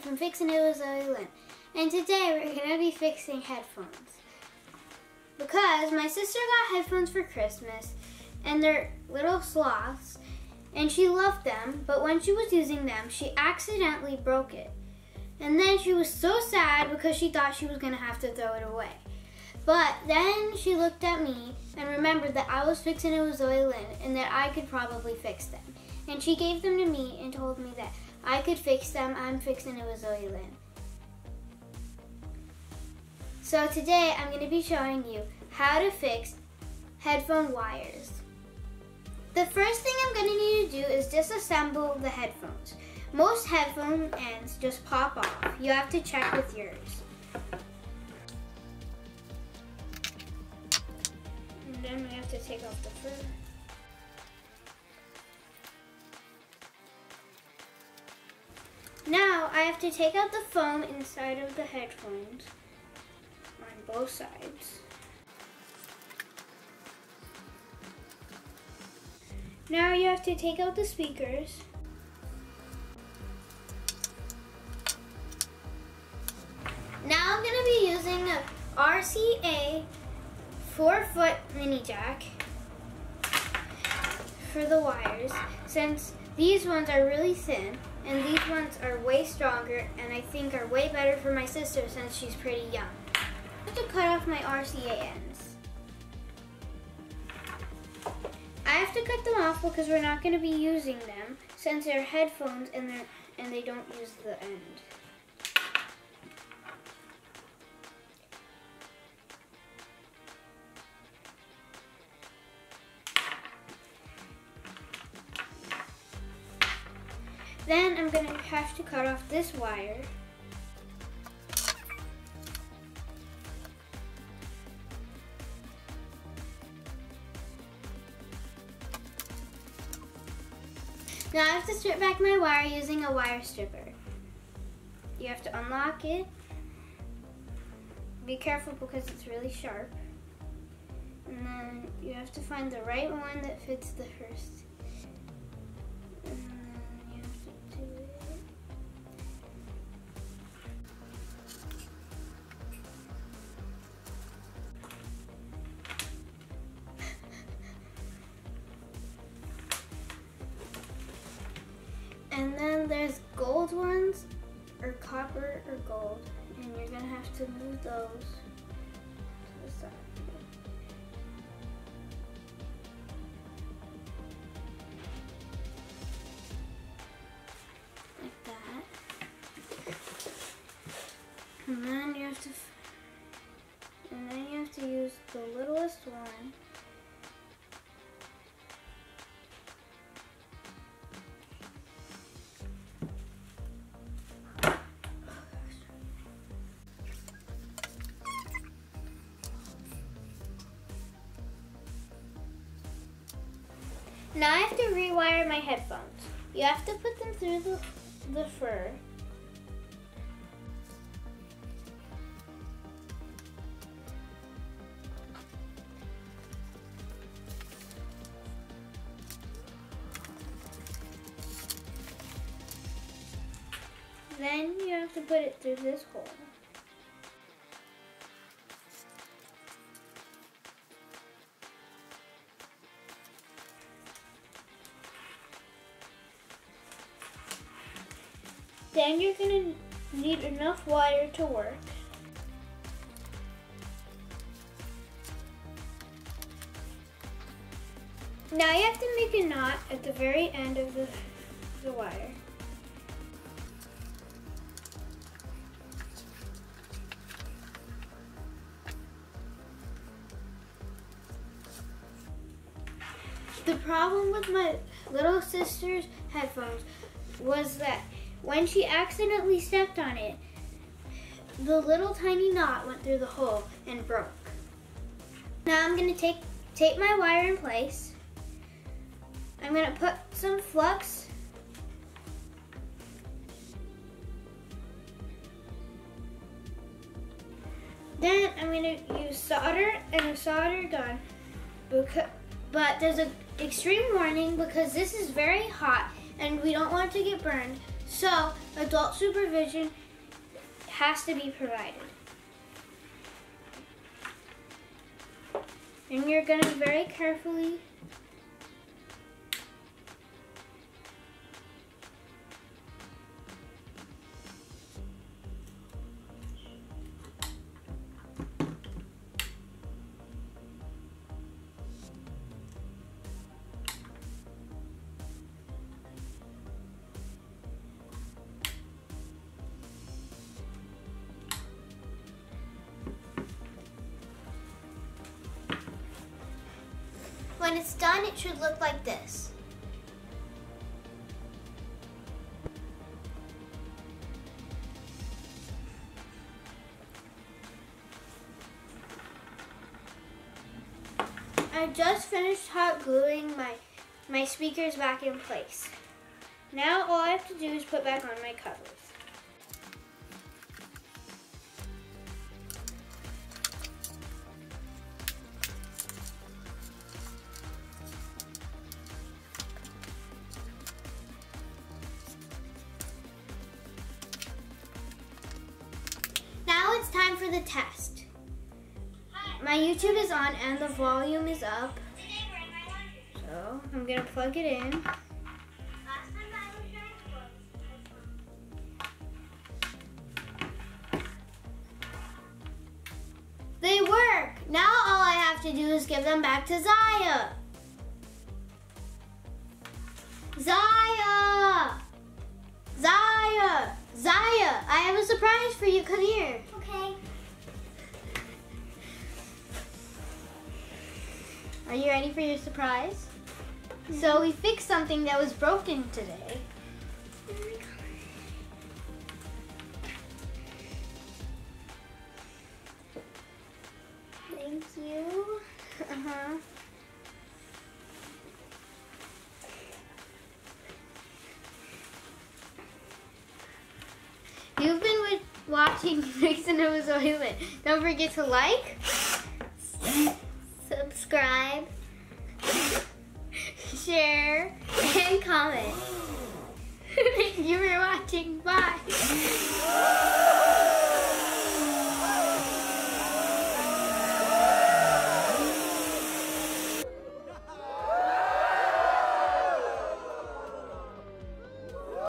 from Fixin with Zoe Lyn, and today we're going to be fixing headphones. Because my sister got headphones for Christmas, and they're little sloths, and she loved them, but when she was using them, she accidentally broke it. And then she was so sad because she thought she was going to have to throw it away. But then she looked at me and remembered that I was fixing it with Zoe Lyn and that I could probably fix them. And she gave them to me and told me that I could fix them. I'm fixing it with Zoe Lyn. So today I'm going to be showing you how to fix headphone wires. The first thing I'm going to need to do is disassemble the headphones. Most headphone ends just pop off. You have to check with yours. And then we have to take off the fur. Now I have to take out the foam inside of the headphones on both sides. Now you have to take out the speakers. Now I'm going to be using a RCA 4-foot mini jack for the wires, since these ones are really thin and these ones are way stronger and I think are way better for my sister since she's pretty young. I have to cut off my RCA ends. I have to cut them off because we're not going to be using them since they're headphones and they don't use the end. Then I'm going to have to cut off this wire. Now I have to strip back my wire using a wire stripper. You have to unlock it. Be careful because it's really sharp. And then you have to find the right one that fits the first. And then there's gold ones, or copper or gold, and you're gonna have to move those to the side. Like that. And then you have to use the littlest one. Now I have to rewire my headphones. You have to put them through the fur. Then you have to put it through this hole. Then you're going to need enough wire to work. Now you have to make a knot at the very end of the wire. The problem with my little sister's headphones was that when she accidentally stepped on it, the little tiny knot went through the hole and broke. Now I'm going to tape my wire in place. I'm going to put some flux. Then I'm going to use solder and a solder gun. But there's an extreme warning because this is very hot and we don't want to get burned. So adult supervision has to be provided. And you're going to very carefully when it's done, it should look like this. I just finished hot gluing my speakers back in place. Now all I have to do is put back on my covers. Now it's time for the test. My YouTube is on and the volume is up. So I'm gonna plug it in. They work! Now all I have to do is give them back to Zaya. Zaya! Zaya! Zaya! I have a surprise for you. Come here. Okay. Are you ready for your surprise? Mm-hmm. So we fixed something that was broken today. Oh my God. Thank you. Uh-huh. You've been watching Fixin with Zoe Lyn. Don't forget to like, Subscribe, share, and comment. Thank you for watching. Bye.